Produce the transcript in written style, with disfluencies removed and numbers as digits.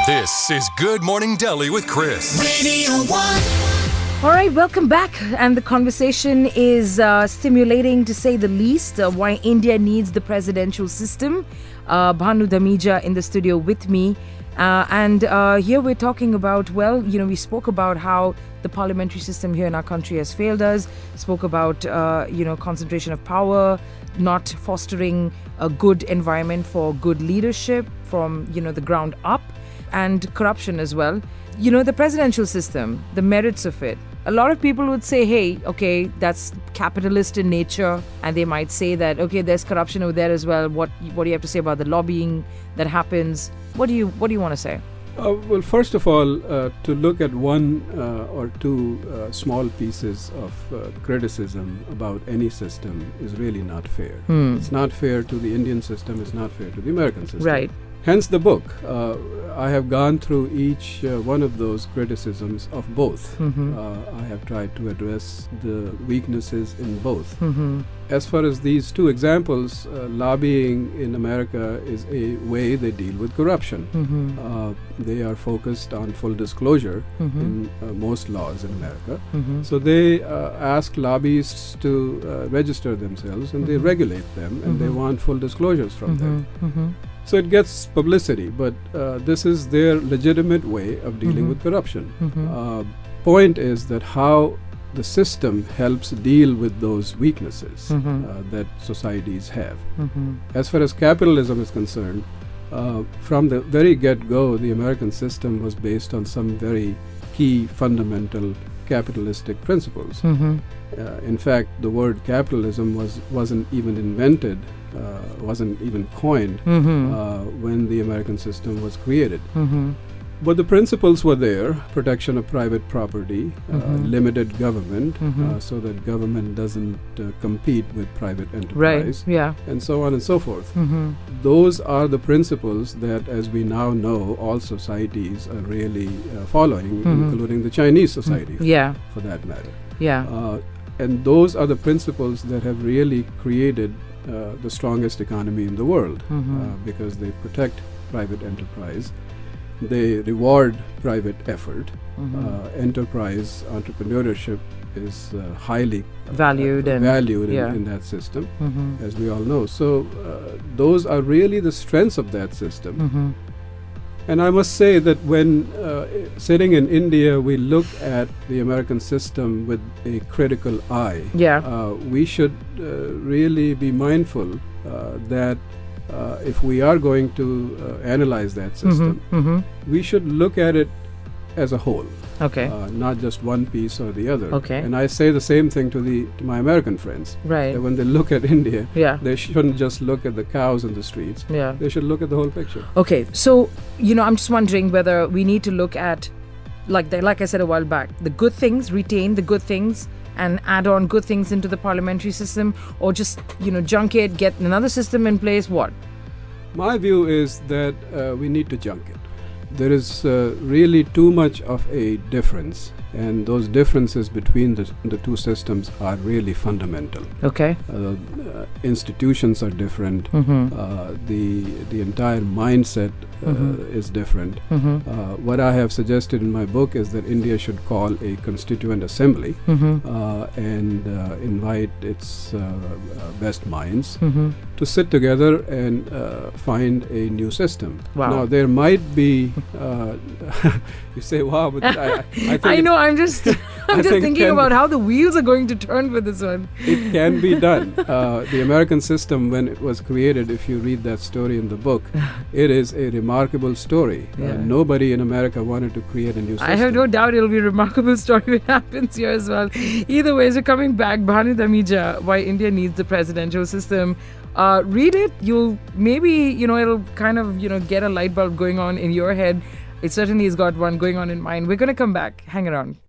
This is Good Morning Delhi with Chris. Radio 1. All right, welcome back. And the conversation is stimulating, to say the least, why India needs the presidential system. Bhanu Dhamija in the studio with me. And here we're talking about, we spoke about how the parliamentary system here in our country has failed us. Spoke about, concentration of power, not fostering a good environment for good leadership from, the ground up, and corruption as well. The presidential system, the merits of it. A lot of people would say, hey, okay, that's capitalist in nature. And they might say that, okay, there's corruption over there as well. What do you have to say about the lobbying that happens? What do you want to say? Well, first of all, to look at one or two small pieces of criticism about any system is really not fair. It's not fair to the Indian system. It's not fair to the American system. Right. Hence the book. I have gone through each one of those criticisms of both. I have tried to address the weaknesses in both. As far as these two examples, lobbying in America is a way they deal with corruption. They are focused on full disclosure in most laws in America. So they ask lobbyists to register themselves, and they regulate them, and they want full disclosures from them. So it gets publicity, but this is their legitimate way of dealing with corruption. Point is that how the system helps deal with those weaknesses that societies have. As far as capitalism is concerned, from the very get-go, the American system was based on some very key fundamental capitalistic principles. In fact, the word capitalism wasn't even invented, wasn't even coined when the American system was created. But the principles were there: protection of private property, limited government, so that government doesn't compete with private enterprise, and so on and so forth. Those are the principles that, as we now know, all societies are really following, including the Chinese society, for that matter. And those are the principles that have really created the strongest economy in the world, because they protect private enterprise. They reward private effort. Enterprise, entrepreneurship is highly valued in that system, as we all know. So those are really the strengths of that system. And I must say that when sitting in India, we look at the American system with a critical eye. We should really be mindful that if we are going to analyze that system, we should look at it as a whole, not just one piece or the other. And I say the same thing to my American friends. That when they look at India, they shouldn't just look at the cows in the streets. They should look at the whole picture. So I'm just wondering whether we need to look at, like I said a while back, the good things, retain the good things, and add on good things into the parliamentary system, or just junk it, get another system in place. What? My view is that we need to junk it. There is really too much of a difference, and those differences between the two systems are really fundamental. Institutions are different. The entire mindset is different. What I have suggested in my book is that India should call a constituent assembly and invite its best minds to sit together and find a new system. Now, there might be you say, wow, but I think I know. I'm just thinking about how the wheels are going to turn for this one. It can be done. The American system, when it was created, if you read that story in the book, it is a remarkable story. Nobody in America wanted to create a new system. I have no doubt it'll be a remarkable story when it happens here as well. Either way, so coming back, Bhanu Dhamija, Why India Needs the Presidential System. Read it. You'll maybe, it'll kind of, get a light bulb going on in your head. It certainly has got one going on in mine. We're going to come back. Hang around.